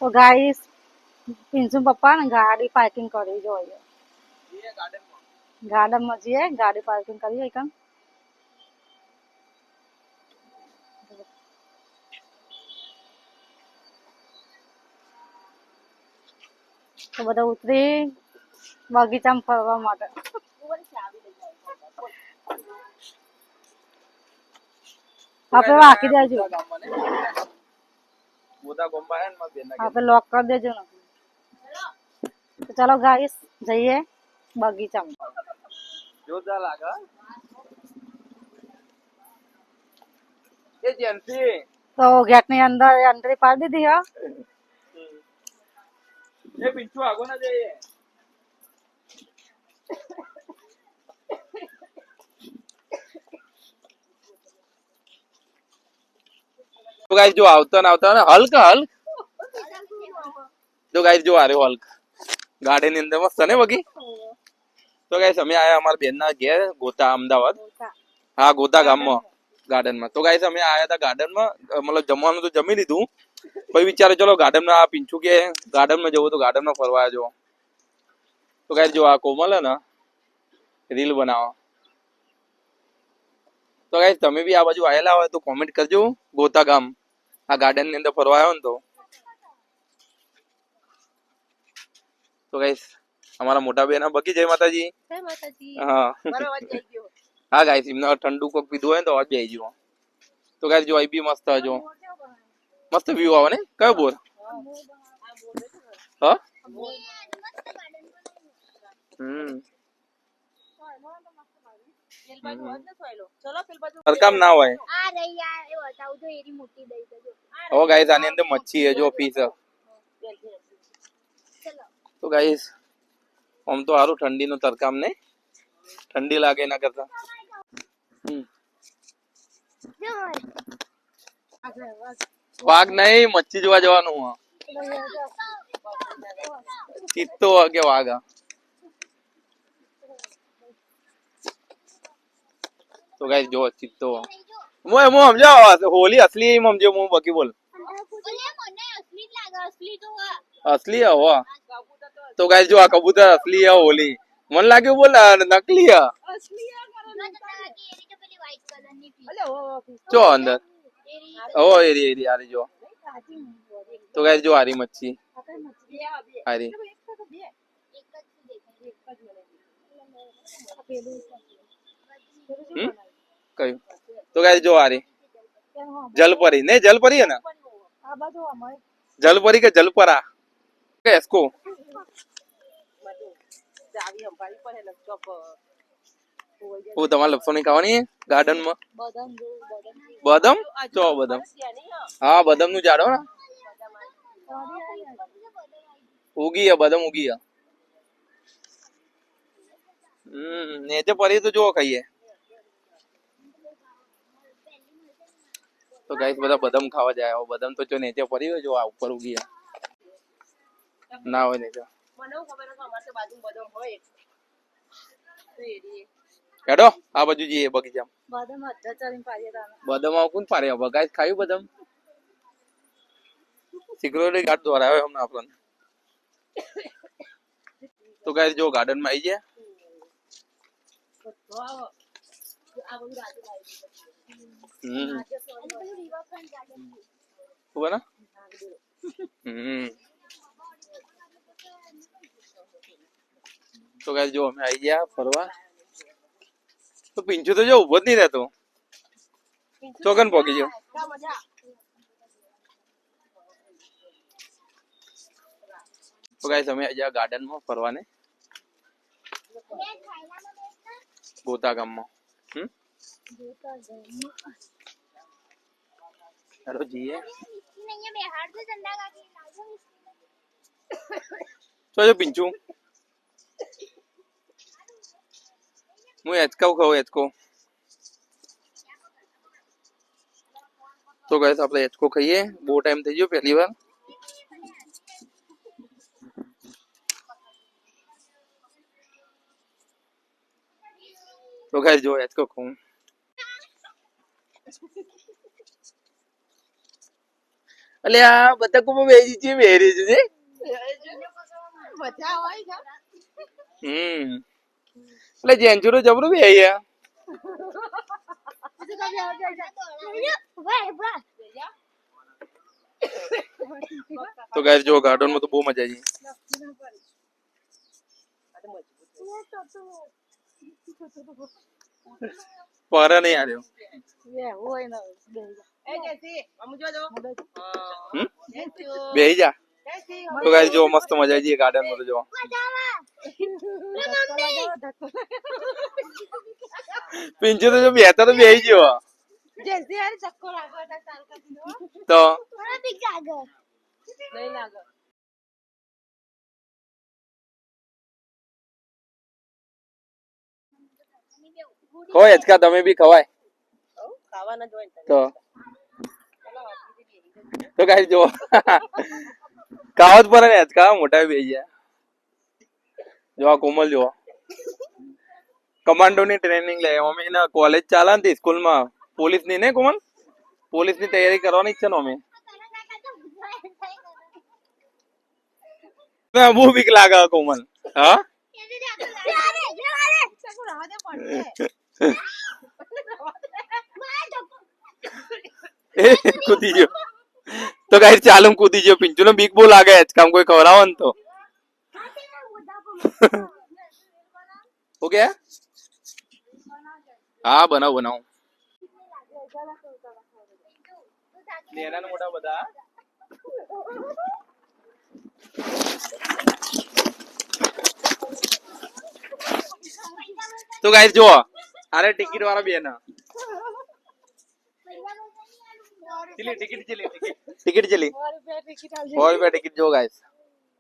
તો ગાઈસ પિન્સુ પપ્પા ને ગાડી પાર્કિંગ કરી જોઈએ ગાર્ડન માં જઈએ ગાડી પાર્કિંગ કરીએ એકમ તો બધા ઉતરી બગીચામાં ફરવા માટે આપણે રાખી દેજો આપણે લોક કરી દેજો ને તો ચાલો ગાઈસ જઈએ બગીચામાં જોરદાર લાગે એ જેન્સી તો ગેટ ની અંદર એન્ટ્રી પાડી દીધી હા એ પિંચુ આગો ના જઈએ તો ગાઈસ જો આવતા ને હલ્ક તો ગાઈસ જો આરે હલ્ક ગાર્ડન ની અંદર મસ્ત ને બગી તો ગાઈસ અમે આયા અમારા બેન ના ઘેર ગોતા અમદાવાદ હા ગોતા ગામમાં ગાર્ડન માં તો ગાઈસ અમે આયા હતા ગાર્ડન માં મતલબ જમવાનું તો જમી લીધું પછી વિચારે ચલો ગાર્ડન માં આ પિંચુ કે ગાર્ડન માં જવું તો ગાર્ડન માં ફરવા જો તો ગાઈસ જો આ કોમલ હે ને રીલ બનાવો તો ગાઈસ તમે બી આ બાજુ આયેલા હોય તો કોમેન્ટ કરજો ગોતા ગામ આ ગાર્ડન ની અંદર ફરવા આવ્યો ને તો ગાઈસ અમારા મોટા બેન બગી જય માતાજી હા હા ગાઈસ એમને ઠંડુ કોક પીધું હોય ને તો અવાજ આવી ગયો તો ગાઈસ જો અહીં બી મસ્ત જો મસ્ત વ્યૂ આવે ને કયો બોર હા સરકામ ના હોય ઓ ગાઈસ આની અંદર મચ્છી है जो ફીસ તો ગાઈસ આમ તો સારું ઠંડી નું તરકામ ને ઠંડી લાગે ના કરતા વાઘ નહીં મચ્છી જોવા જવાનું ચિત્તો કે વાઘ તો ગાઈસ જો ચિત્તો મોય મો સમજાવ હોલી असली સમજે મો બાકી બોલ असली है वो तो गाइस जो आ कबूतर असली है होली मन लागे बोल नकली है जो अंदर ओ एरी एरी आ रही जो तो गाइस जो आ रही मच्छी आ रही कहीं तो गाइस जो आ रही जलपरी नहीं जलपरी है ना जलपरी के जलपरा इसको वो તમારે લપસણી ખાવાની ગાર્ડન માં બદામ ચો બદામ હા બદામ નું ઝાડ હો ને ઉગી है બદામ ઉગી है नीचे पड़ी तो जो खाइए तो गाइस બધા બદામ ખાવા જાય બદામ તો જો નીચે પડી હોય જો આ ઉપર ઉગી ના હોય નીચે મને ખબર છે અમાર તો બાજુ બદામ હોય તો એરી હેડો આ બાજુ જઈએ બગીચા બદામ અધા ચાલીને પાડ્યા હતા બદામ આવ કોણ પાડે હવે ગાઈસ ખાયું બદામ સિક્યોરિટી ગાર્ડ દ્વારા આવ્યો હમણાં આપણને તો ગાઈસ જો ગાર્ડન માં આવી ગયા हुआ ना तो गाइस जो हमें आई गया फरवा तो पिंचू तो जो उभो नहीं रहतो ચોકન પોકી ગયો તો ગાઈસ અમે આજે ગાર્ડન માં ફરવાને ગોતા ગામમાં हेलो जी तो जो पिंचू હું એચકાવ ખાવ એચકો તો ગાઈસ આપણે એચકો ખાઈએ બહુ ટાઈમ થઈ ગયો પહેલી વાર તો ગાઈસ જો એચકો ખાઉં એટલે આ બતકમાં બેસી છે બેરી છે મજા આવે છે એટલે જેન્ચુરો જબરું બે તો ગાઈસ જો ગાર્ડન માં તો બહુ મજા આવી પર નહીં આવ્યો બેહી જા તો ગાઈસ જો મસ્ત મજા આવી ગાર્ડન માં તો જો પિંચો તો જો બેતા તો બેહી ગયો તો ખવાય કા તમે બી ખવાય તો ગાઈસ જો કાવત પર ને કા મોટા બેહી ગયા જો આ કોમલ જો કમાન્ડો ની ટ્રેનિંગ લે અમે એના કોલેજ ચાલે ને સ્કૂલ માં પોલીસ ની ને કોમલ પોલીસ ની તૈયારી કરવાની છે ને અમે બહુ બીક લાગે કોમલ હા કૂદી ગયો તો ગાઈસ ચાલુ કૂદી ગયો પિંચુ નો બીક બહુ લાગે કામ કોઈ ખવડાવો ને તો ઓકે હા બનાવ નાના મોટા બધા તો ગાઈસ જો અરે ટિકિટ વાળા બેન ટિકિટ ચલી 100 રૂપિયા ટિકિટ જો ગાઈસ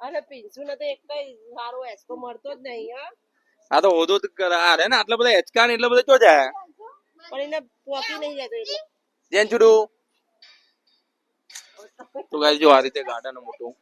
અરે પિન્સુ ને તો એક કઈ સારો એસ્કો મળતો જ નહીં હા આ તો હોદો અરે ને આટલા બધા હેચકા ને એટલે બધા ચો જાય પણ એને પોકી નહીં જતો એટલે જેન છુડું તો ગાઈસ જો આ રીતે ગાર્ડન મોટું